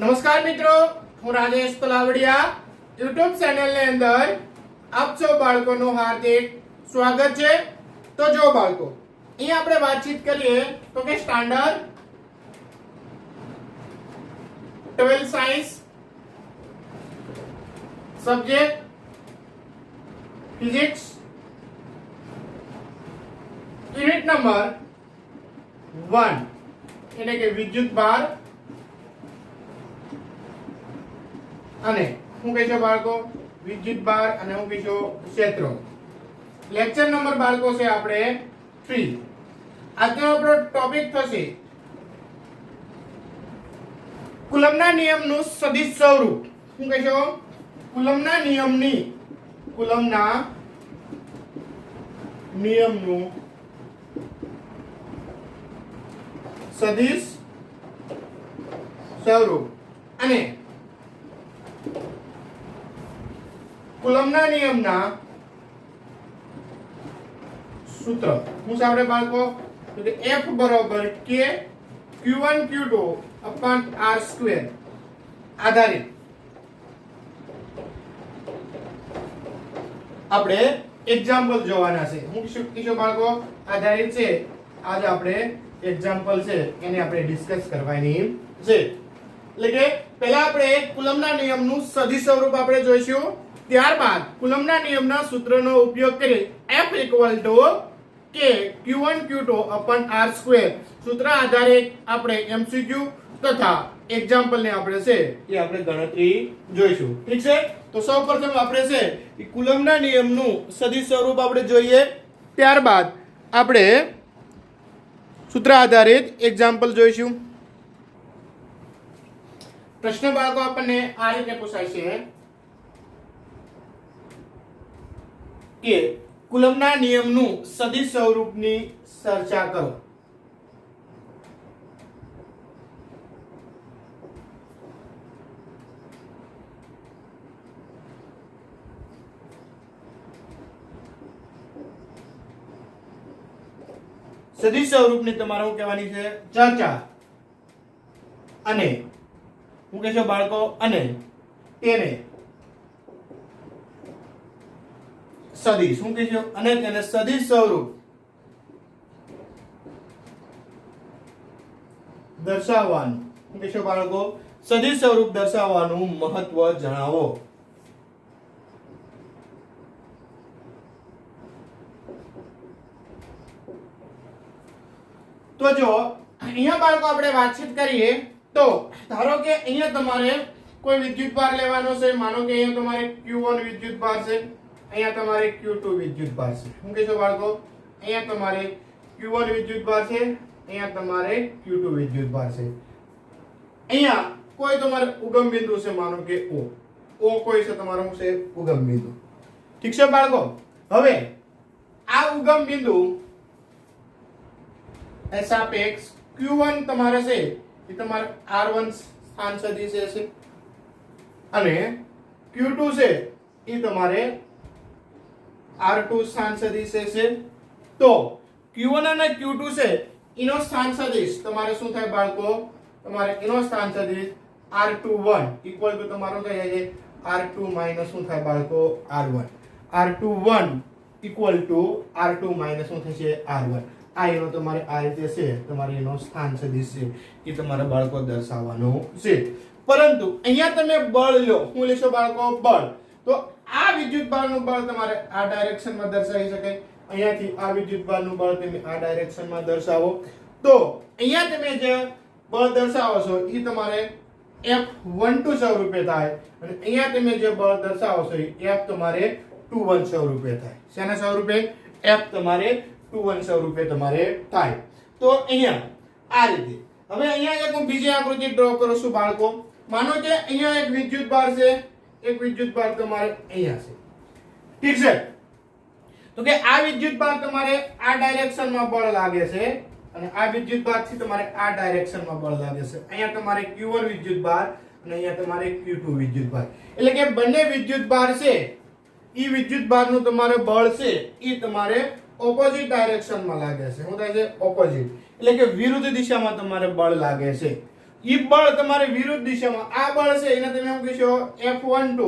નમસ્કાર મિત્રો, હું રાજેશ તલાવડિયા YouTube ચેનલ ની અંદર આપ સૌ બાળકોનું હાર્દિક સ્વાગત છે। તો જો બાળકો, અહીં આપણે વાતચીત કરીએ તો કે standard 12 science subject physics unit number 1 એટલે કે વિદ્યુત ભાર અને હું કહીશો બાળકો વિદ્યુત ભાર અને હું કહીશો ક્ષેત્રો। લેક્ચર નંબર બાળકો છે આપણે 3। આજનો આપણો ટોપિક થશે કુલમ્બના નિયમનું સદિશ સ્વરૂપ। શું કહીશો? કુલમ્બના નિયમનું સદિશ સ્વરૂપ અને કુલમ્બના નિયમના સૂત્ર। હું સાંભળે બાળકો તો કે F બરાબર K Q1 Q2 upon R square આધારિત આપણે એક્ઝામ્પલ જોવાના છે। હું કીધું બાળકો આધારિત છે, આજ આપણે એક્ઝામ્પલ છે એને આપણે ડિસ્કસ કરવાની છે। એટલે કે પહેલા આપણે કુલમ્બના નિયમનું સદિશ સ્વરૂપ આપણે જોઈશું, ત્યારબાદ કુલમ્બના નિયમના સૂત્રનો ઉપયોગ કરી F K Q1 Q2 upon R square સૂત્ર આધારિત આપણે MCQ તથા એક્ઝામ્પલ ને આપણે છે એ આપણે ગણતરી જોઈશું। ઠીક છે, તો સૌપ્રથમ આપણે છે એ કુલમ્બના નિયમનું સદિશ સ્વરૂપ આપણે જોઈએ, ત્યારબાદ આપણે સૂત્ર આધારિત એક્ઝામ્પલ જોઈશું। પ્રશ્ન બાળકો આપણને આ રીતે પૂછાય છે કે કુલમ્બના નિયમનું સદિશ સ્વરૂપની ચર્ચા કરો। સદિશ સ્વરૂપની તમારે શું કહેવાની છે? ચર્ચા। અને હું કહેશો બાળકો અને તેને સદિશ, શું કહેશો? અને તેને સદિશ સ્વરૂપ દર્શાવવાનું, શું કહેશો બાળકો? સદિશ સ્વરૂપ દર્શાવવાનું મહત્વ જણાવો। તો જો અહીંયા બાળકો આપણે વાતચીત કરીએ તો ધારો કે અહીંયા તમારે કોઈ વિદ્યુત ભાર લેવાનો છે, માનો કે અહીંયા તમારે Q1 વિદ્યુત ભાર છે, અહીંયા તમારે Q2 વિદ્યુત ભાર છે। શું કહેશો બાળકો? અહીંયા તમારે Q1 વિદ્યુત ભાર છે, અહીંયા તમારે Q2 વિદ્યુત ભાર છે। અહીંયા કોઈ તમારે ઉગમ બિંદુ છે, માનો કે O કોઈ છે તમારો શું છે? ઉગમ બિંદુ। ઠીક છે બાળકો, હવે આ ઉગમ બિંદુ એ સાપેક્ષ Q1 તમારે છે એ તમારે R1 સ્થાન સદિશ છે અને Q2 છે એ તમારે R2 સ્થાન સદિશ છે। તો Q1 અને Q2 છે એનો સ્થાન સદિશ તમારે શું થાય બાળકો? તમારે એનો સ્થાન સદિશ R21 ઇક્વલ ટુ તમારો થઈ જાય છે R2 માઈનસ શું થાય બાળકો? R1। R21 equal to R2 minus શું થશે? R1। આ એનો તમારે આ રીતે છે, તમારે એનો સ્થાન સદિશ છે એ તમારે બાળકો દર્શાવવાનો છે। પરંતુ અહીંયા તમે બળ લો, શું લેશો બાળકો? બળ। તો આ વિદ્યુત ભારનું બળ તમારે આ ડાયરેક્શનમાં દર્શાવી શકાય, અહીંયાથી આ વિદ્યુત ભારનું બળ તમે આ ડાયરેક્શનમાં દર્શાવો। તો અહીંયા તમે જે બળ દર્શાવો છો એ તમારે F12 સ્વરૂપે થાય અને અહીંયા તમે જે બળ દર્શાવો છો એ F તમારે 21 સ્વરૂપે થાય। શેના સ્વરૂપે? F તમારે 21 સ્વરૂપે તમારે થાય। તો અહીંયા આ રીતે હવે અહીંયા એક હું બીજી આકૃતિ ડ્રો કરું છું બાળકો। માનો કે અહીંયા એક વિદ્યુત ભાર છે, એક વિદ્યુત ભાર તમારે અહીંયા છે, ઠીક છે? તો કે આ વિદ્યુત ભાર તમારે આ ડાયરેક્શનમાં બળ લાગે છે અને આ વિદ્યુત ભારથી તમારે આ ડાયરેક્શનમાં બળ લાગે છે। અહીંયા તમારે Q1 વિદ્યુત ભાર અને અહીંયા તમારે Q2 વિદ્યુત ભાર, એટલે કે બંને વિદ્યુત ભાર છે ઈ વિદ્યુત ભારનું તમારે બળ છે ઈ તમારે ઓપોઝિટ ડાયરેક્શનમાં લાગે છે। શું થાય છે? ઓપોઝિટ, એટલે કે વિરુદ્ધ દિશામાં તમારે બળ લાગે છે। ઈ બળ તમારે વિરુદ્ધ દિશામાં, આ બળ છે એને તમે શું કહેશો F12,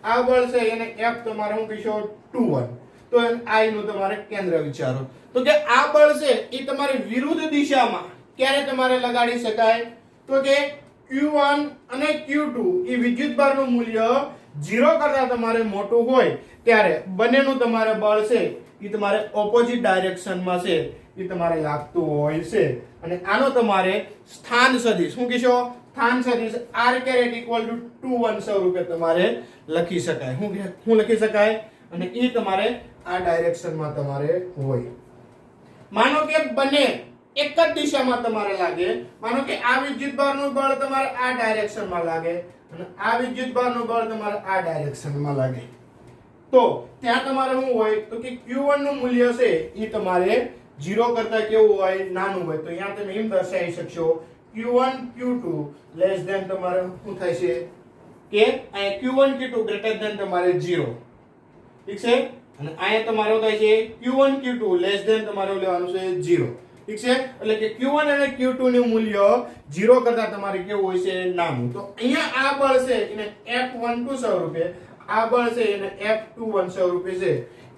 આ બળ છે એને F તમારે શું કહેશો 21. તો I નું તમારે કેન્દ્ર વિચારો. તો કે આ બળ છે એ તમારે વિરુદ્ધ દિશામાં ક્યારે તમારે લગાડી શકાય? તો કે Q1 અને Q2 એ વિદ્યુતભારનું મૂલ્ય 0 કરતા તમારે મોટું હોય ત્યારે બંનેનું તમારે બળ છે એ તમારે ઓપોઝિટ ડાયરેક્શનમાં છે એ તમારે લાગતું હોય છે. અને આનો તમારે સ્થાન સદિશ શું કહેશો? સ્થાન સદિશ r caret equal to 21 સ્વરૂપે તમારે લખી શકાય. શું લખી શકાય? અને એ તમારે આ ડાયરેક્શનમાં તમારે હોય. માનો કે બંને એક જ દિશામાં તમારે લાગે. માનો કે આ વિદ્યુતભારનું બળ તમારે આ ડાયરેક્શનમાં લાગે અને આ વિદ્યુતભારનું બળ તમારે આ ડાયરેક્શનમાં લાગે. તો ત્યાં તમારે શું હોય? તો કે Q1 નું મૂલ્ય છે એ તમારે 0 કરતા કેવું હોય? નાનું હોય. તો અહીંયા તમે એમ દર્શાવી શકશો Q1 Q2 લેસ ધેન તમારે શું થાય છે કે અહીંયા Q1 Q2 ગ્રેટર ધેન તમારે 0. ઠીક છે? અને અહીંયા તમારે શું થાય છે Q1 Q2 લેસ ધેન તમારે લેવાનું છે 0. ઠીક છે? એટલે કે Q1 અને Q2 નું મૂલ્ય 0 કરતા તમારે કેવું હોય છે? નાનું. તો અહીંયા આ બળ છે એને F12 સ્વરૂપે, આ બળ છે એને F21 સ્વરૂપે છે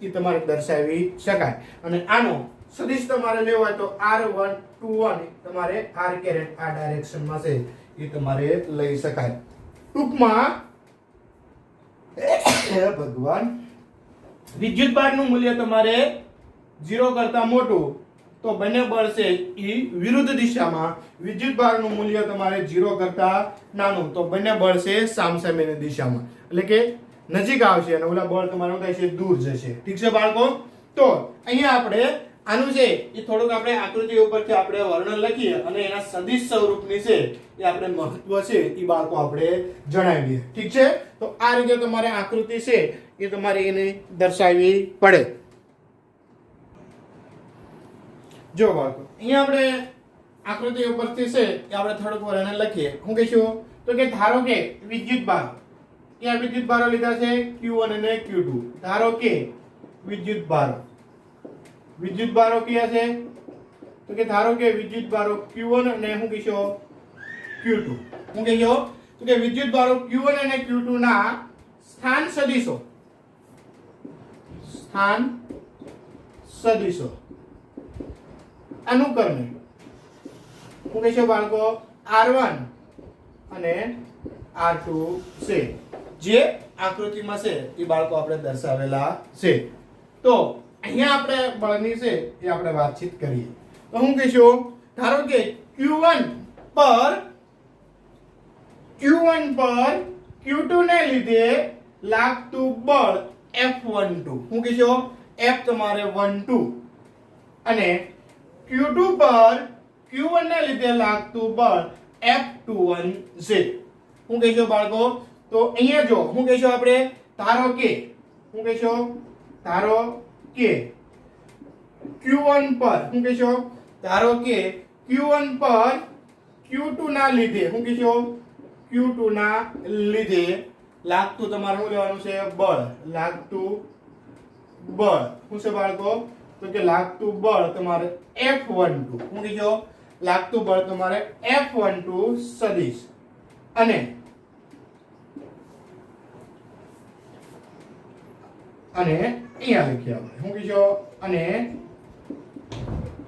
એ તમારે દર્શાવી શકાય. અને આનો સદિશ તમારે લેવો હોય તો R121 તમારે r caret આ ડાયરેક્શનમાં છે એ તમારે લઈ શકાય. ટૂંકમાં ભગવાન વિદ્યુતભારનું મૂલ્ય તમારે 0 કરતા મોટું તો બંને બળ છે એ વિરુદ્ધ દિશામાં, વિદ્યુતભારનું મૂલ્ય તમારે 0 કરતા નાનું તો બંને બળ છે સામસામેની દિશામાં, એટલે કે નજીક આવશે અને ઓલા બળ તમારું થાય છે દૂર જશે. ઠીક છે બાળકો? તો અહીંયા આપણે આનું છે એ થોડુંક આપણે આકૃતિ ઉપરથી આપણે વર્ણન લખીએ અને એના સદિશ સ્વરૂપની છે એ આપણે મહત્વ છે એ બાળકો આપણે જણાવીએ. ઠીક છે? તો આ રીતે તમારે આકૃતિ છે એ તમારે એને દર્શાવવી પડે. જો બાળકો અહીંયા આપણે આકૃતિ ઉપરથી છે એ આપણે થોડુંક વર્ણન લખીએ. શું કહીશું? તો કે ધારો કે વિદ્યુતભાર, ત્યાં વિદ્યુતભારો લીધા છે Q1 અને Q2. ધારો કે વિદ્યુતભારો કયા છે? તો કે ધારો કે વિદ્યુતભારો Q1 અને શું કહીશો Q2. શું કહીશો? તો કે વિદ્યુતભારો Q1 અને Q2 ના સ્થાન સદિશો અનુક્રમે શું કહીશો બાળકો? R1 અને R2 છે જે આકૃતિમાં છે એ બાળકો આપણે દર્શાવેલા છે. તો અહીંયા આપણે બળની છે એ આપણે વાતચીત કરીએ. તો હું કહીશું ધારો કે Q1 પર Q2 ને લીધે લાગતું બળ F12. હું કહીશું F તમારે 12 અને Q2 પર Q1 ને લીધે લાગતું બળ F21 છે. હું કહીશું બાળકો? તો અહીંયા જો હું કહીશું આપણે ધારો કે Q1 પર હું કહીશું ધારો કે Q1 પર Q2 ના લીધે હું કહીશું Q2 ના લીધે લાગતું તમારે શું લેવાનું છે? બળ. લાગતું બળ શું છે બાળકો? તો કે લાગતું બળ તમારે F12. હું કહીશું લાગતું બળ તમારે F12 સદિશ અને અહીંયા લખીએ આપણે. શું કહીશું? અને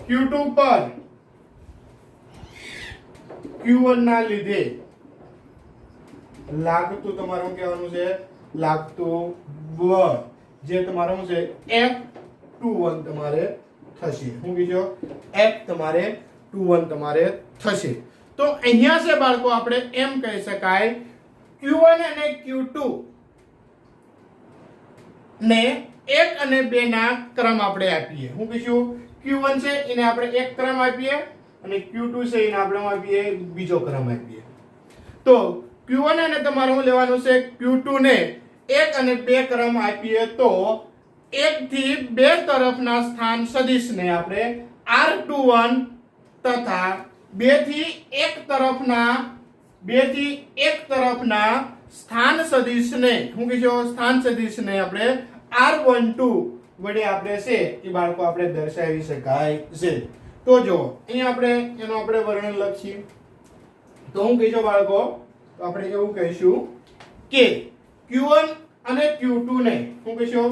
Q2 પર Q1 ના લીધે લાગતું તમારે શું કહેવાનું છે? લાગતું બળ જે તમારે શું છે? F21 તમારે થશે. શું કહીશું? F તમારે 21 તમારે થશે. તો અહીંયા છે બાળકો આપણે એમ કહી શકાય Q1 અને Q2 ને 1 અને 2 ના ક્રમ આપણે આપીએ. શું કહીશું? Q1 છે એને આપણે એક ક્રમ આપીએ અને Q2 છે એને આપણે આપીએ બીજો ક્રમ આપીએ. તો Q1 અને તમારે શું લેવાનું છે? Q2 ને 1 અને 2 ક્રમ આપીએ તો 1 થી 2 તરફના સ્થાન સદિશને આપણે R21 તથા 2 થી 1 તરફના સ્થાન સદિશને શું કહીશું? સ્થાન સદિશને આપણે R12 વડે આપણે છે એ બાળકો આપણે દર્શાવી શકાય છે. તો જો અહીંયા આપણે એનો આપણે વર્ણન લખીએ. તો હું કહીશું બાળકો, તો આપણે એવું કહીશું કે Q1 અને Q2 ને હું કહીશું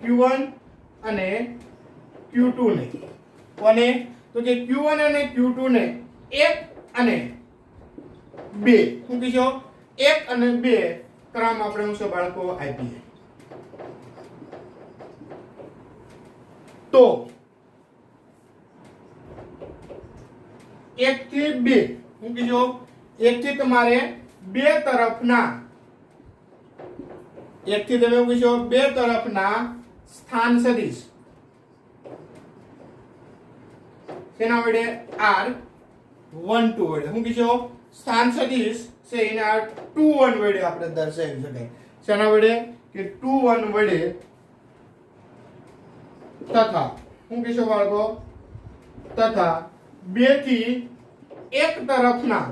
Q1 અને Q2 ને કોને, તો કે Q1 અને Q2 ને 1 અને 2 હું કહીશું 1 અને 2 ક્રમ આપણે હું છે બાળકો આપીએ. તો 1 થી 2 હું કીધું 1 થી તમારે 2 તરફના 1 થી તમે હું કીધું 2 તરફના સ્થાન સદિશ તેના વડે R12 વડે હું કીધું સ્થાન સદિશ છે એને R21 વડે આપણે દર્શાવી શકાય. શેના વડે કે 21 વડે તથા હું કહીશું બાળકો તથા 2 થી 1 તરફના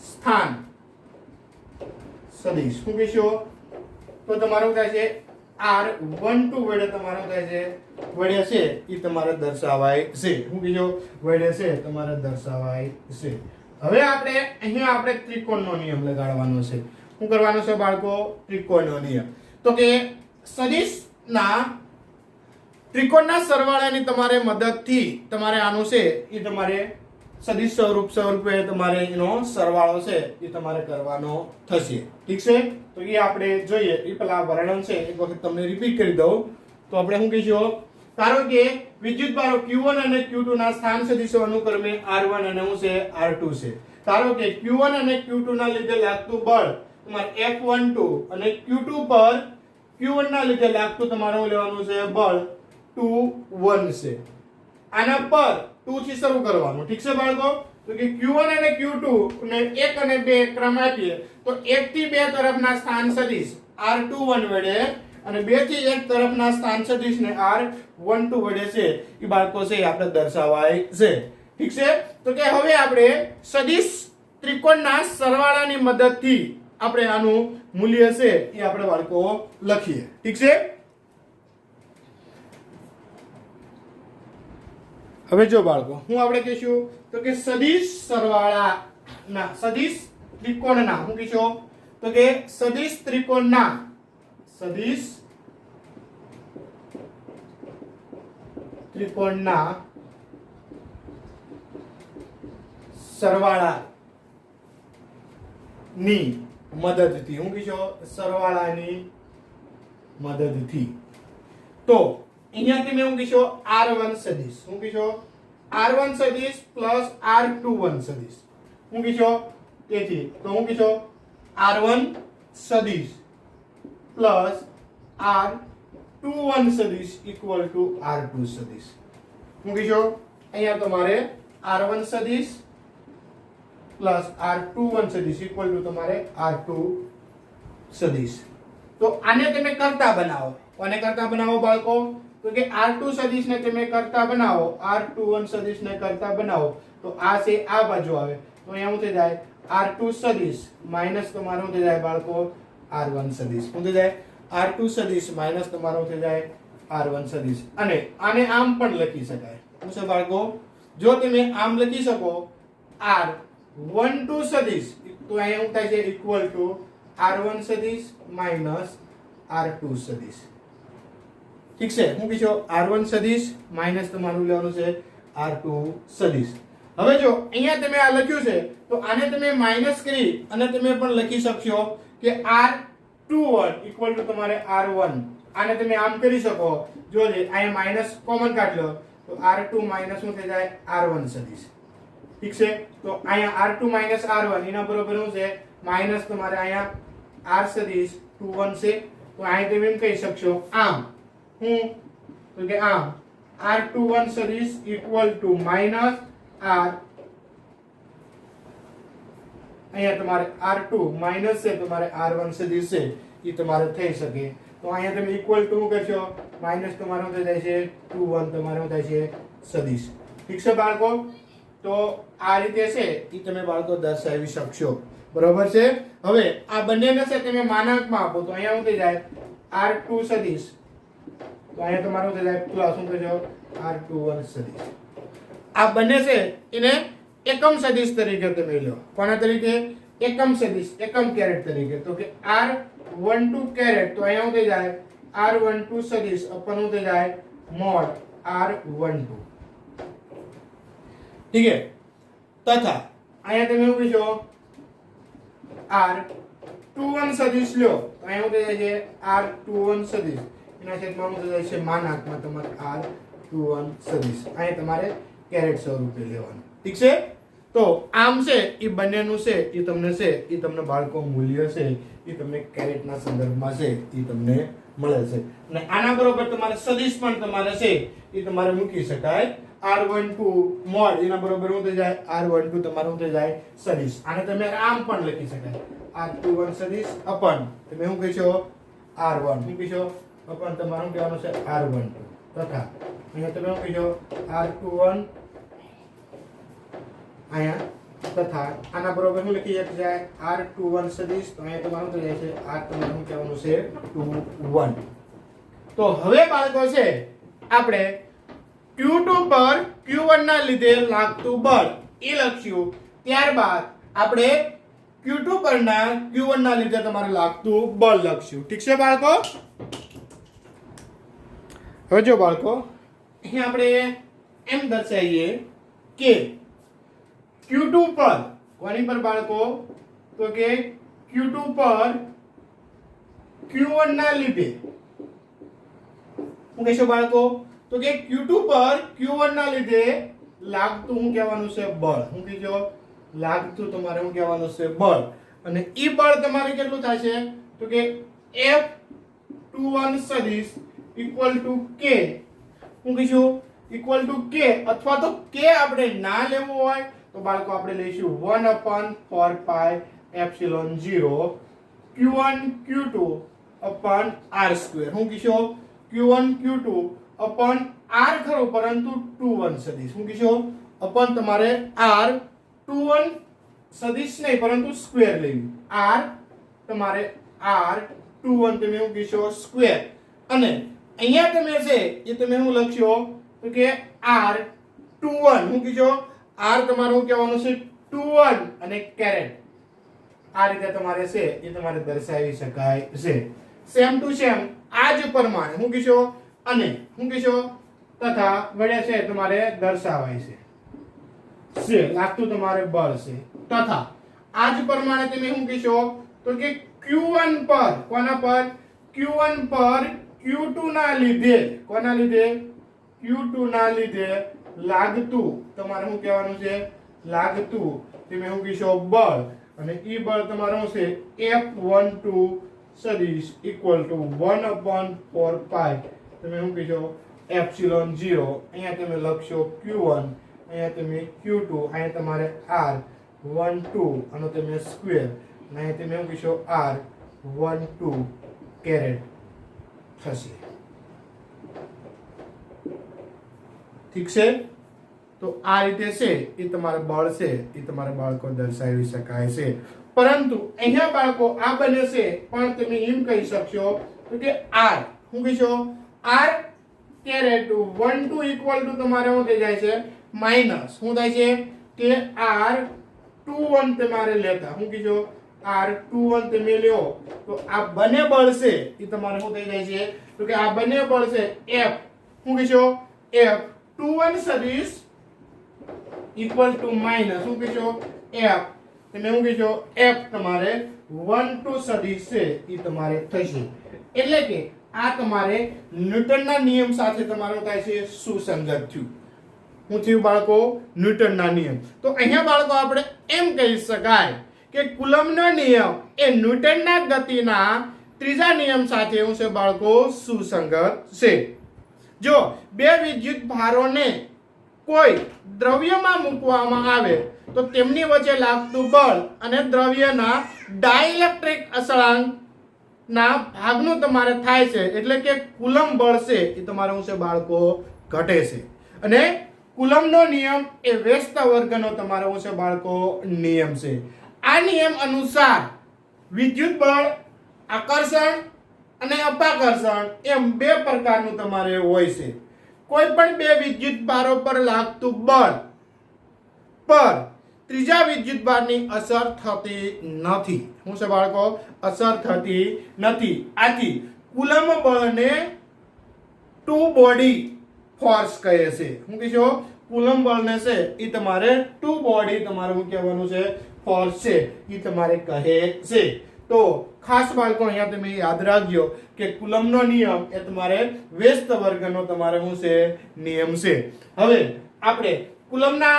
સ્થાન સદિશ હું કહીશું તો તમારું થાય છે R12 વડે તમારું થાય છે વડે છે એ તમારે દર્શાવાય છે. હું કીધું વડે છે તમારે દર્શાવાય છે. હવે આપણે અહીંયા આપણે ત્રિકોણનો નિયમ લગાડવાનો છે. શું કરવાનો છે બાળકો? ત્રિકોણનો નિયમ. તો કે સદિશના ત્રિકોણના સરવાળાની તમારે મદદથી તમારે આનું છે એ તમારે સદિશ સ્વરૂપે તમારે એનો સરવાળો છે એ તમારે કરવાનો થશે. ઠીક છે, તો એ આપણે જોઈએ. એ પેલા વર્ણન છે એક વખત તમને રિપીટ કરી દઉં. તો આપણે શું કહીશું, ધારો કે વિદ્યુત ભારો Q1 અને Q2 ના સ્થાન સદિશો અનુક્રમે R1 અને શું છે R2 છે. ધારો કે Q1 અને Q2 ના લીધે લાગતું બળ તમારે F12 અને Q2 પર Q1 ના લીધે લાગતું તમારે લેવાનું છે બળ 2 છે. આના પર 2 થી શરૂ કરવાનું. ઠીક છે બાળકો, તો કે Q1 અને Q2 ને 1 અને 2 ક્રમ આપીએ તો 1 થી 2 તરફના સ્થાન સદિશ R21 વડે અને 2 થી 1 તરફના સ્થાન સદિશને R12 વડે છે એ બાળકો છે આપણે દર્શાવાય છે. ઠીક છે, તો કે હવે આપણે સદિશ ત્રિકોણના સરવાળાની મદદથી આપણે આનું મૂલ્ય છે એ આપણે બાળકો લખીએ. ઠીક છે, હવે જો બાળકો હું આપણે કહીશું તો કે સદિશ સરવાળાના સદિશ ત્રિકોણના હું કહીશું તો કે સદિશ ત્રિકોણના સરવાળાની મદદથી હું કહીશું સરવાળાની મદદથી તો અહીંયાથી મેં હું કહીશું R1 સદિશ હું કહીશું R1 સદિશ પ્લસ R21 સદિશ હું કહીશું તેથી તો હું કહીશું R1 સદિશ પ્લસ R21 સદિશ ઇક્વલ ટુ R2 સદિશ હું કહીશું અહીંયા તમારે R1 સદિશ પ્લસ R21 સદિશ ઇક્વલ ટુ તમારે R2 સદિશ. તો આને તમે કરતા બનાવો. કોને કરતા બનાવો બાળકો? તો કે R2 સદિશને તમે કરતા બનાવો, R21 સદિશને કરતા બનાવો તો આ છે આ બાજુ આવે તો અહીંયા શું થઈ જાય R2 સદિશ માઈનસ તમારું થઈ જાય બાળકો R1 સદિશ. શું થઈ જાય R2 સદિશ માઈનસ તમારું થઈ જાય R1 સદિશ. અને આને આમ પણ લખી શકાય. શું છે બાળકો? જો તમે આમ લખી શકો R12 સદિશ તો અહીંયા શું થાય છે ઇક્વલ ટુ R1 સદિશ માઈનસ R2 સદિશ. ઠીક છે, હું કહીશું R1 સદિશ માઈનસ તમારું લેવાનું છે R2 સદિશ. હવે જો અહીંયા તમે આ લખ્યું છે તો આને તમે માઈનસ કરી અને તમે પણ લખી શકશો કે R21 ઇક્વલ ટુ તમારે R1. આને તમે આમ કરી શકો. જો અહીંયા માઈનસ કોમન કાઢ લો તો R2 માઈનસ શું થઈ જાય R1 સદિશ. ઠીક છે, તો અહીંયા R2 માઈનસ R1 એના બરોબર શું છે માઈનસ તમારે અહીંયા R સદિશ 21 છે. તો અહીં તમે એમ કહી શકશો આમ હું તો કે આમ R21 સદિશ ઇક્વલ ટુ માઈનસ R અહીંયા તમારે R2 માઈનસ છે તમારે R1 સદિશ છે એ તમારે થઈ શકે. તો અહીંયા તમે ઇક્વલ ટુ કરશો માઈનસ તમારું થઈ જાય છે 21 તમારું થાય છે સદિશ. ઠીક છે બાળકો, તો આ રીતે છે એ તમે બાળકો દર્શાવી શકશો. બરોબર છે. હવે આ બંનેને છે તમે માનાંકમાં આપો તો અહીંયા શું થઈ જાય R2 સદિશ તો અહીંયા તમારું થઈ જાય પ્લસ શું કહેજો R21 સદિશ. આ બંને છે એને એકમ સદિશ તરીકે તમે લો. કોના તરીકે? એકમ સદિશ, એકમ કેરેટ તરીકે. તો કે r12 કેરેટ, તો અહીંયા શું થઈ જાય? r12 સદિશ અપન શું થઈ જાય? Mode r12. ઠીક છે. તથા અહીંયા તમે શું કહેશો? r21 સદિશ લો, તો અહીંયા શું થઈ જાય છે? r21 સદિશ એના છેદમાં શું થઈ જાય છે? માનાંકમાં તમારે r21 સદિશ. અહીંયા તમારે કેરેટ સ્વરૂપે લેવાનું. ઠીક છે. તો આમ છે એ બંનેનું છે એ તમને બાળકો મૂલ્ય છે એ તમને કેરેટના સંદર્ભમાં છે એ તમને મળે છે. અને આના બરોબર તમારે સદિશ પણ તમારે છે એ તમારે મૂકી શકાય. r12 મોડ એના બરોબર શું થઈ જાય? r12 તમારું શું થઈ જાય? સદિશ. આને તમે આમ પણ લખી શકાય, r21 સદિશ અપન તમે શું કહેશો? r1 શું કહેશો? અપન તમારું કહેવાનું છે r12. તથા અહીંયા તમે શું કહેશો? r21 અહીંયા તથા આના બરોબર શું લખી જાય? r21 સદિશ. તો અહીંયા તમારું થઈ જાય છે r તમારું કહેવાનું છે 21. તો હવે બાળકો છે આપણે Q2 પર Q1 ના લીધે લાગતું બળ એ લખ્યું. ત્યારબાદ આપણે Q2 પરના Q1 ના લીધે તમારે લાગતું બળ લખ્યું. ઠીક છે બાળકો? હવે જો બાળકો અહીં આપણે એમ દર્શાવીએ કે Q2 પર કોની પર બાળકો? તો કે Q2 પર Q1 ના લીધે શું કહેશો બાળકો? તો કે Q2 પર Q1 ના લીધે લાગતું શું કહેવાનું છે? બળ. શું કહેજો? લાગતું તમારે શું કહેવાનું છે? બળ. અને ઈ બળ તમારે કેટલું થાય છે? તો કે F21 સદિશ ઇક્વલ ટુ K. શું કહીશું? ઇક્વલ ટુ K, અથવા તો K આપણે ના લેવું હોય તો બાળકો આપણે લઈશું 1/4 પાઈ epsilon 0 Q1 Q2 અપન r square. શું કહીશો? Q1 Q2 અપન r ખરો પરંતુ 21 સદિશ. શું કહીશો? અપન તમારે r21 સદિશ નહીં પરંતુ સ્ક્વેર લેવું. r તમારે r21 તમે શું કહીશો? સ્ક્વેર. અને અહીંયા તમે છે એ તમે શું લખ્યો? તો કે r21 શું કહીશો? r તમારું શું કહેવાનું છે? 21 અને કેરેટ. આ રીતે તમારે છે એ તમારે દર્શાવી શકાય છે. સેમ ટુ સેમ આ જ પ્રમાણે શું કહીશો? અને શું કહીશો? તથા વડે છે તમારે દર્શાવાય છે લાગતું તમારે બળ છે. તથા આ જ પ્રમાણે તમે શું કહીશો? તો કે Q1 પર કોના પર? Q1 પર Q2 ના લીધે કોના લીધે? Q2 ના લીધે લાગતું તમારે શું કહેવાનું છે? લાગતું તમે શું કહીશો? બળ. અને ઈ બળ તમારું છે F12 સદિશ ઇક્વલ ટુ 1/4 પાઈ તમે શું કહીશો? એપ્સિલોન 0. અહીંયા તમે લખશો Q1, અહીંયા તમે Q2, અહીંયા તમારે r12 અને તમે સ્ક્વેર, અહીંયા તમે શું કહીશો? r12 કેરેટ થશે. ઠીક છે? તો આ રીતે છે એ તમારા બળ છે એ તમારા બાળકો દર્શાવી શકાય છે. પરંતુ અહીંયા બાળકો આ બને છે પણ તમે એમ કહી શકશો તો કે r શું કહીશો? r કેરેટ 12 ઇક્વલ ટુ તમારે શું થઈ જાય છે? માઇનસ શું થાય છે? કે r21 તમારે લેતા શું કીધો? r21 તમે લ્યો તો આ બંને બળ છે એ તમારે શું થઈ જાય છે? તો કે આ બંને બળ છે F શું કીધો? F21 સદિશ ઇક્વલ ટુ માઇનસ શું કીધો? F તમે શું કીધો? F તમારે 12 સદિશ છે એ તમારે થશે. એટલે કે આ તમારે ન્યૂટનના નિયમ સાથે તમારું થાય છે સુસંગત થયું. શું થયું બાળકો? ન્યૂટનના નિયમ. તો અહીંયા બાળકો આપણે એમ કહી શકાય કે કુલમ્બનો નિયમ એ ન્યૂટનના ગતિના ત્રીજા નિયમ સાથે શું છે બાળકો? સુસંગત છે. જો બે વિદ્યુત ભારોને કોઈ દ્રવ્યમાં મૂકવામાં આવે તો તેમની વચ્ચે લાગતું બળ અને દ્રવ્યના ડાઇલેક્ટ્રિક અચળાંક ના ભાગનું તમારે થાય છે. એટલે કે કુલમ્બ બળ છે એ તમારે શું છે બાળકો? ઘટે છે. અને કુલમ્બનો નિયમ એ વ્યસ્ત વર્ગનો તમારે શું છે બાળકો? નિયમ છે. આ નિયમ અનુસાર વિદ્યુત બળ, આકર્ષણ અને અપાકર્ષણ એમ બે પ્રકારનું તમારે હોય છે. કોઈ પણ બે વિદ્યુત ભારો પર લાગતું બળ પર ત્રીજા વિદ્યુતભારની અસર થતી નથી. શું છે બાળકો? અસર થતી નથી. આથી કુલમ બળને ટુ બોડી ફોર્સ કહે છે. શું કહીશો? કુલમ બળને છે એ તમારે ટુ બોડી તમારે શું કહેવાનું છે? ફોર્સ છે એ તમારે કહે છે. તો ખાસ બાળકો અહીંયા તમે યાદ રાખજો કે કુલમનો નિયમ એ તમારે વ્યસ્ત વર્ગનો તમારે શું છે? નિયમ છે. હવે આપણે કુલમના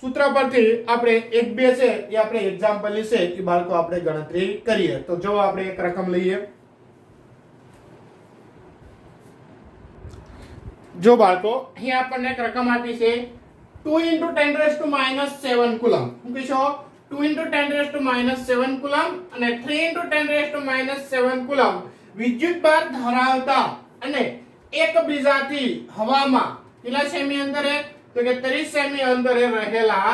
સૂત્ર પરથી આપણે 1 2 છે એ આપણે એક્ઝામ્પલ છે એ બાળકો આપણે ગણતરી કરીએ. તો જો આપણે એક રકમ લઈએ. જો બાળકો અહીંયા આપણને એક રકમ આપી છે 2 × 10⁻⁷ કુલમ. શું કહીશો? 2 × 10⁻⁷ કુલમ અને 3 × 10⁻⁷ કુલમ વિદ્યુતભાર ધરાવતા અને એકબીજાથી હવામાં કેટલા સેમી અંતરે? તો કે 30 સેમી અંતરે રહેલા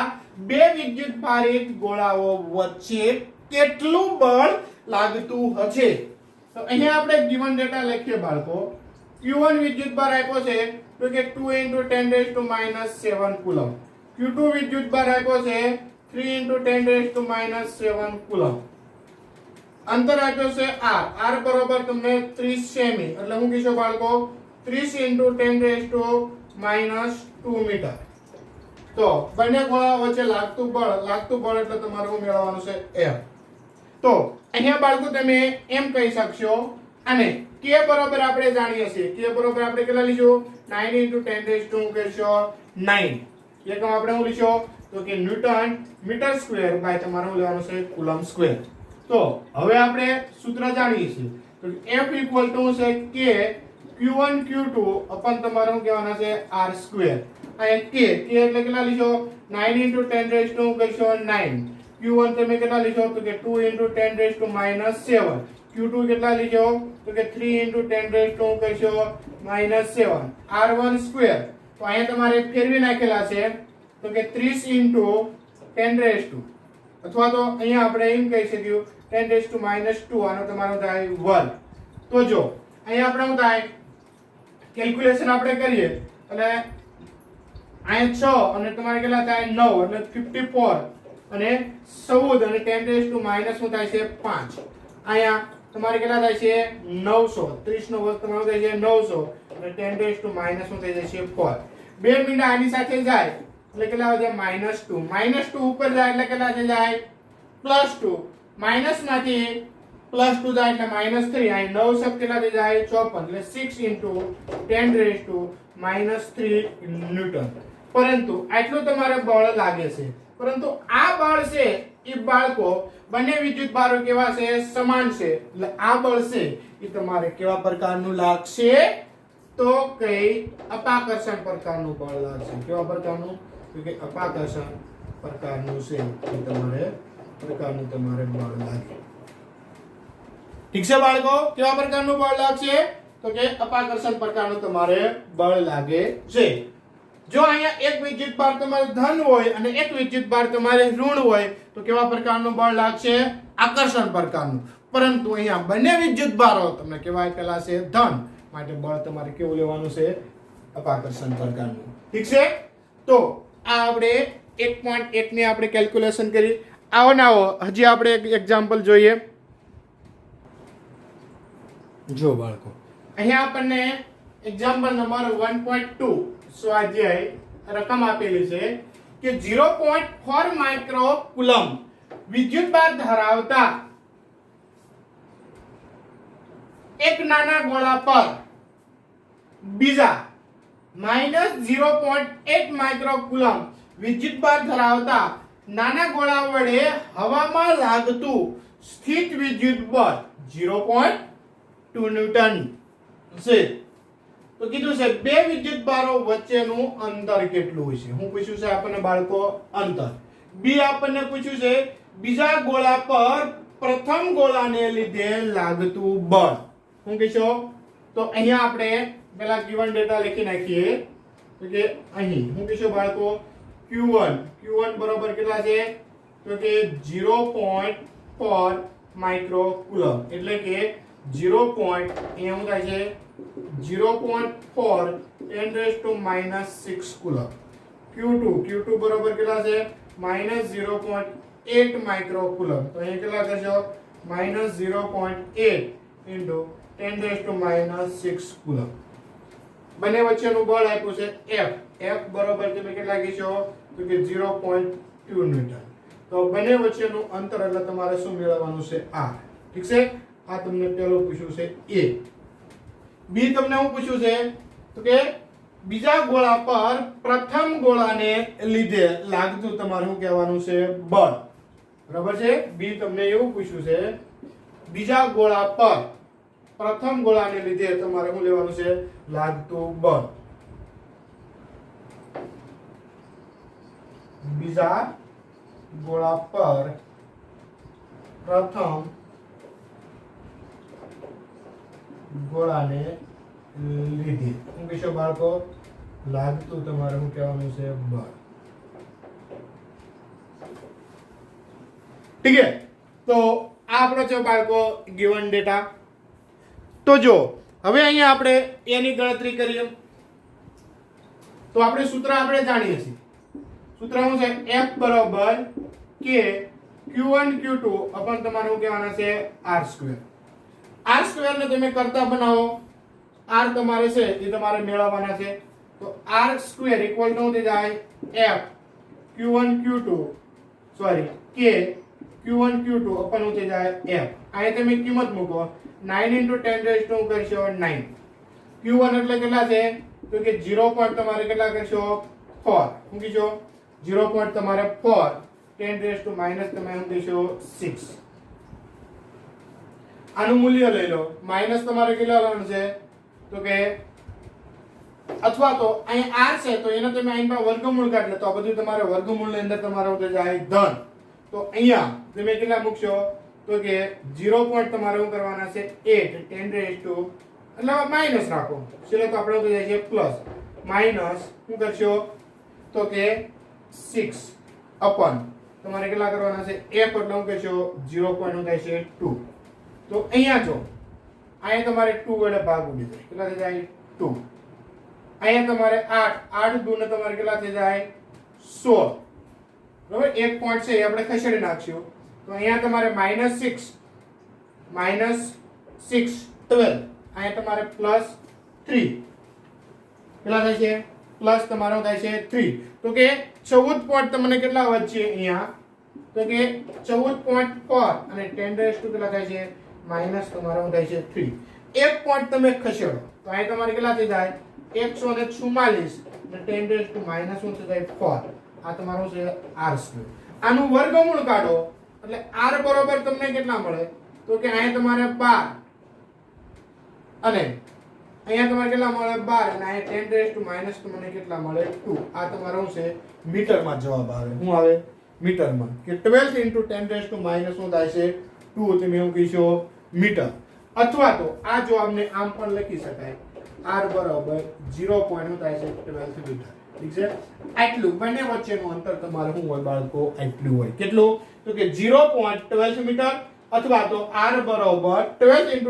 બે વિદ્યુતભારિત ગોળાઓ વચ્ચે કેટલું બળ લાગતું હશે? તો અહીંયા આપણે ગિવન ડેટા લખીએ બાળકો. Q1 વિદ્યુતભાર આપ્યો છે તો કે 2 × 10⁻⁷ કુલમ. Q2 વિદ્યુતભાર આપ્યો છે 3 × 10⁻⁷ કુલમ. અંતર આપ્યો છે r બરાબર તમને 30 સેમી એટલે હું કહીશો બાળકો 30 × 10⁻² મીટર. તો બંને ગોળા વચ્ચે લાગતું બળ એટલે તમારે શું મેળવવાનું છે? F. તો અહીંયા બાળકો તમે એમ કહી શકશો અને k બરાબર આપણે જાણીએ છીએ. k બરાબર આપણે કેટલા લીધું? 9 × 10⁻⁹ કહેશો 9. એકમ આપણે શું લીધો? તો કે ન્યૂટન મીટર સ્ક્વેર બાય તમારે શું લેવાનું છે? Coulomb square. તો હવે આપણે સૂત્ર જાણીએ છીએ. તો F = છે k Q1 Q2 અપન તમારે શું કહેવાના છે? r square. આ k એટલે કેટલા લીધો? 9 × 10⁻⁷ કહેશો 9. Q1 તમે કેટલા લીધો? તો કે 2 × 10⁻⁷. Q2 કેટલા લીધો? તો કે 3 × 10⁻² કહેશો -7. R1 સ્ક્વેર તો અહીંયા તમારે ફેરવી નાખેલા છે તો કે 30 × 10⁻². અથવા તો અહીંયા આપણે એમ કહી શકીએ 10⁻². આનો તમારો થાય વર્ગ. તો જો અહીંયા આપણે શું થાય? કેલ્ક્યુલેશન આપણે કરીએ એટલે અહીંયા 6 અને તમારે કેટલા થાય? 9 એટલે 54 અને 14 અને 10⁻⁻ શું થાય છે? 5. અહીંયા તમારે કેટલા થાય છે? 900. 30 નો વર્ગ તમારો થાય છે 900 અને 10⁻⁻ શું થઈ જશે? 4. બે મીંડા આની સાથે જાય એટલે કેટલા વધે? -2. -2 ઉપર જાય એટલે કેટલા થઈ જાય? +2. માઈનસ માંથી +2 જાય એટલે -3. અહીં 9 શબ્દ કેટલા થઈ જાય? 54. એટલે 6 × 10⁻³ ન્યૂટન. પરંતુ આટલું તમારે બળ લાગે છે. પરંતુ આ બળ છે એ બાળકો બંને વિદ્યુતભારો કેવા છે? સમાન છે. એટલે આ બળ છે એ તમારે કેવા પ્રકારનું લાગશે? તો કઈ અપાકર્ષણ પ્રકારનું બળ લાગશે. કેવા પ્રકારનું? તો કે અપાકર્ષણ પ્રકારનું છે એ તમારે બળ લાગે. ઠીક છે બાળકો? કેવા પ્રકારનું બળ લાગશે? તો કે અપાકર્ષણ પ્રકારનું તમારે બળ લાગે છે. જો અહીંયા એક વિદ્યુતભાર તમારે ધન હોય અને એક વિદ્યુતભાર તમારે ઋણ હોય તો કેવા પ્રકારનું બળ લાગશે? આકર્ષણ પ્રકારનું. પરંતુ અહીંયા બંને વિદ્યુતભારો તમને કેવા આપેલા છે? ધન. માટે બળ તમારે કેવું લેવાનું છે? અપાકર્ષણ પ્રકારનું. ઠીક છે? તો આ આપણે 1.1 ની આપણે કેલ્ક્યુલેશન કરી. આવો ને આવો હજી આપણે એક એક્ઝામ્પલ જોઈએ. જો બાળકો અહીંયા આપણને એક્ઝામ્પલ નંબર 1.2 સ્વાધ્યાય રકમ આપેલી છે કે 0.4 માઇક્રો કુલમ વિદ્યુતભાર ધરાવતા એક નાના ગોળા પર બીજા -0.8 માઇક્રો કુલમ વિદ્યુતભાર ધરાવતા નાના ગોળા વડે હવામાં લાગતું સ્થિત વિદ્યુત બળ 0.2 ન્યૂટન છે. તો કીધું છે બે વિદ્યુતભારો વચ્ચેનું અંતર કેટલું હશે? હું પૂછ્યું છે આપણને બાળકો અંતર. બી આપણને પૂછ્યું છે બીજા ગોળા પર પ્રથમ ગોળાને લીધે લાગતું બળ. હું કહીશો તો અહીંયા આપણે પેલા ગિવન ડેટા લખી નાખીએ તો કે અહીં હું કહીશું બાળકો Q1 બરાબર કેટલા છે? તો કે 0.4 માઇક્રો કુલમ એટલે કે 0.4 10⁻⁶ કુલમ. Q2 બરાબર કેટલા છે? માઇનસ 0.8 માઇક્રોકુલમ. તો અહીંયા કેટલા થશે? Minus 0.8 into 10⁻⁻6 coulomb. બંને વચ્ચેનું બળ આપ્યું છે F. F બરોબર તમે કેટલા કહેશો? તો કે 0.2 ન્યૂટન. તો બંને વચ્ચેનું અંતર એટલે તમારે શું મેળવવાનું છે? R. ઠીક છે? આ તમને પહેલું પૂછ્યું છે A. B તમને શું પૂછ્યું છે? તો કે બીજા ગોળા પર પ્રથમ ગોળાને લીધે લાગતું તમારે શું કહેવાનું છે? બળ. બરાબર છે? B તમને એવું પૂછ્યું છે, બીજા ગોળા પર પ્રથમ ગોળાને લીધે તમારે શું લેવાનું છે? લાગતું બળ. બીજા ગોળા પર પ્રથમ ગોળાને લીધે શું કહેશો બાળકો? લાગતું તમારે શું કહેવાનું છે? બળ. ઠીક છે? તો આ આપણો છે બાળકો ગિવન ડેટા. તો જો હવે અહીંયા આપણે એની ગણતરી કરીએ તો આપણે સૂત્ર આપણે જાણીએ છીએ. સૂત્ર શું છે? F બરાબર K Q1 Q2 અપન તમારે શું કહેવાના છે? R square. R સ્ક્વેર ને તમે કરતા બનાવો. R તમારે છે એ તમારે મેળવવાના છે. તો R સ્ક્વેર ઇક્વલ ટુ થઈ જાય F Q1 Q2 sorry K Q1 Q2 અપન શું થઈ જાય F. અહીંયા તમે કિંમત મૂકો. 9 * 10⁻⁹ કરશો 9. Q1 એટલે કેટલા છે? તો કે 0. તમારે કેટલા કરશો? 4. શું કીધો? 0. તમારે 4 10⁻⁻ તમે શું કહેશો? 6. આનું મૂલ્ય લઈ લો. માઈનસ તમારે કેટલા લેવાનું છે? તો કે અથવા તો અહીં r છે તો એનો તમે અહીં પર વર્ગમૂળ કાઢ લો. તો આ બધું તમારે વર્ગમૂળની અંદર તમારે ઉતરી જાય ધન. તો અહીંયા તમે કેટલા મૂકશો? તો કે 0. તમારે શું કરવાના છે? 8 10⁻⁻ એટલે માઈનસ રાખો. ચલો તો આપણે ઉતરી જાય છે પ્લસ. માઈનસ શું કરશો? તો કે 6 અપન તમારે કેટલા કરવાના છે? f એટલે શું કહેશો? 0. શું થાય છે? 2. તો અહીંયા જો અહીંયા તમારે 2 વડે ભાગ ઉડી જાય. કેટલા થઈ જાય? 2. અહીંયા તમારે 8 2 ને તમારે કેટલા થઈ જાય? 16. બરાબર? એક પોઈન્ટ છે એ આપણે ખસેડી નાખશું. તો અહીંયા તમારે -6 12. અહીંયા તમારે +3 કેટલા થાય છે? પ્લસ તમારો થાય છે 3. તો કે 14 પોઈન્ટ તમને કેટલા વધશે અહીંયા? તો કે 14.4 અને 10 કેટલા થાય છે? માઈનસ તમારો થાય છે 3. એક પોઈન્ટ તમે ખસેડો તો અહીં તમારે કેટલા થઈ જાય? 144 અને 10 શું થઈ જાય? 4. આ તમારું છે r². આનું વર્ગમૂળ કાઢો એટલે r બરોબર તમને કેટલા મળે? તો કે અહીં તમારે 12 અને અહીંયા તમારે કેટલા મળે? 12 અને અહીંયા 10 તમને કેટલા મળે? 2. આ તમારું છે મીટરમાં જવાબ આવે. શું આવે? મીટરમાં. કે 12 * 10 શું થાય છે? 2. તમે એવું કહીશો મીટર. અથવા તો આ જવાબને આમ પણ લખી શકાય. r બરાબર 0. શું થાય છે? 12 મીટર. ઠીક છે? આટલું બંને વચ્ચેનું અંતર તમારે શું હોય બાળકો? આટલું હોય. કેટલું? તો કે 0.12 મીટર અથવા તો r બરાબર 12 *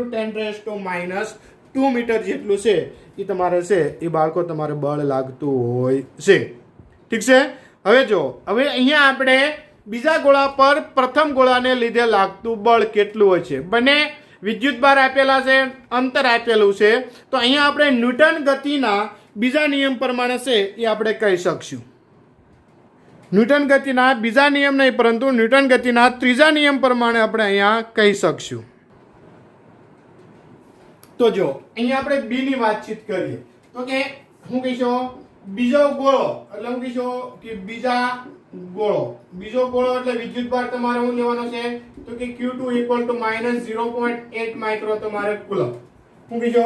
10⁻² મીટર જેટલું છે એ તમારે છે એ બાળકો તમારે બળ લાગતું હોય છે. ઠીક છે? હવે જો હવે અહીંયા આપણે બીજા ગોળા પર પ્રથમ ગોળાને લીધે લાગતું બળ કેટલું હોય છે? બંને વિદ્યુતભાર આપેલા છે, અંતર આપેલું છે. તો અહીંયા આપણે ન્યૂટન ગતિના બીજા નિયમ પ્રમાણે છે એ આપણે કહી શકશું. ન્યૂટન ગતિના બીજા નિયમ નહીં પરંતુ ન્યૂટન ગતિના ત્રીજા નિયમ પ્રમાણે આપણે અહીંયા કહી શકશું. તો જો અહીંયા આપણે b ની વાતચીત કરીએ તો કે હું કહીશો બીજો ગોળો એટલે હું કહીશો કે બીજો ગોળો એટલે વિદ્યુતભાર તમારે શું લેવાનો છે? તો કે Q2 = -0.8 માઇક્રો તમારે કુલમ. હું કહીશો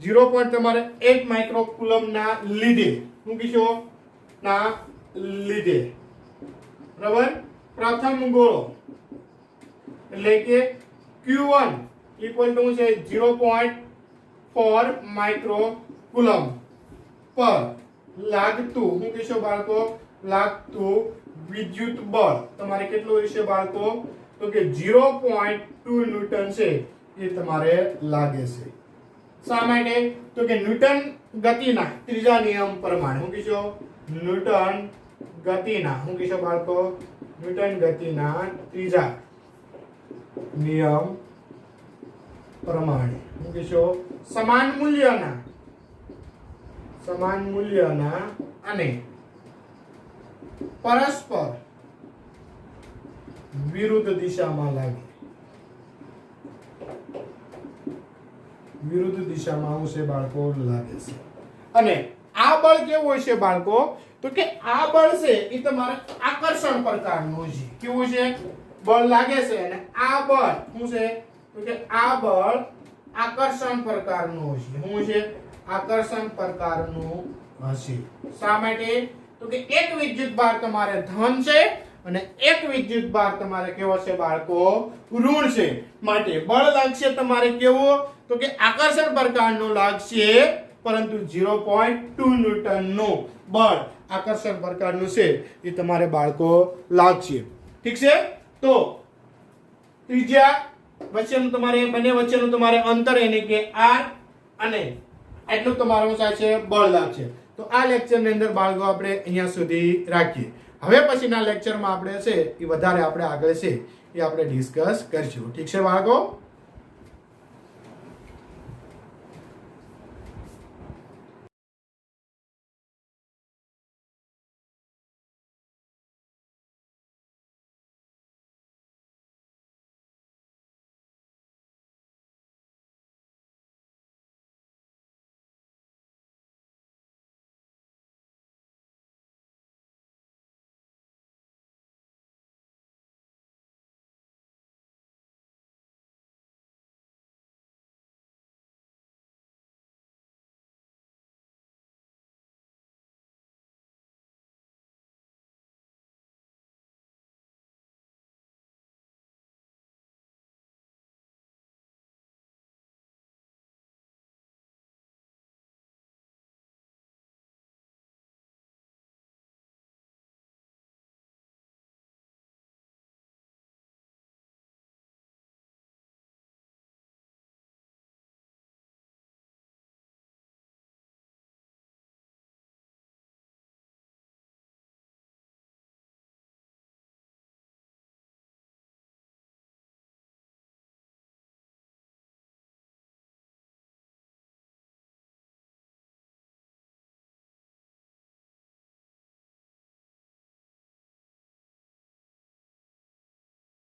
0.8 માઇક્રો કુલમ ના લીધે હું કહીશો ના લીધે બરાબર પ્રથમ ગોળો એટલે કે Q1 = છે 0.4 માઇક્રો કુલમ પર લાગતું હું કહીશો બાળકો? લાગતું વિદ્યુત બળ તમારે કેટલું હશે બાળકો? તો કે 0.2 ન્યૂટન છે એ તમારે લાગે છે. શા માટે? તો કે ન્યૂટન ગતિના ત્રીજા નિયમ પ્રમાણે હું કહીશો ન્યૂટન ગતિના શું કહીશું બાળકો ન્યૂટન ગતિના ત્રીજા નિયમ પ્રમાણે શું કહીશું સમાન મૂલ્યના અને પરસ્પર વિરુદ્ધ દિશામાં લાગે વિરુદ્ધ દિશામાં હું છે બાળકો લાગે છે અને આ બળ કેવું હોય છે બાળકો તો કે આ બળ છે એ તમારે આકર્ષણ પ્રકારનું છે કેવું છે બળ લાગે છે અને આ બળ શું છે તો કે આ બળ આકર્ષણ પ્રકારનું હશે શું છે આકર્ષણ પ્રકારનું હશે શા માટે તો કે એક વિદ્યુત ભાર તમારે ધન છે અને એક વિદ્યુત ભાર તમારે કેવો છે બાળકો ઋણ છે માટે બળ લાગશે તમારે કેવો તો કે આકર્ષણ પ્રકારનું લાગશે પરંતુ 0.2 ન્યૂટનનું બળ આકર્ષણ પ્રકારનું છે એ તમારે બાળકો લાગશે ઠીક છે તો ત્રિજ્યા વચ્ચેનું તમારે બંને વચ્ચેનું તમારે અંતર એટલે કે r અને એટલું તમારું થાય છે બળ લાગશે તો આ લેક્ચરની અંદર બાળકો આપણે અહીંયા સુધી રાખીએ હવે પછીના લેક્ચરમાં આપણે છે એ વધારે આપણે આગળ છે એ આપણે ડિસ્કસ કરીશું ઠીક છે બાળકો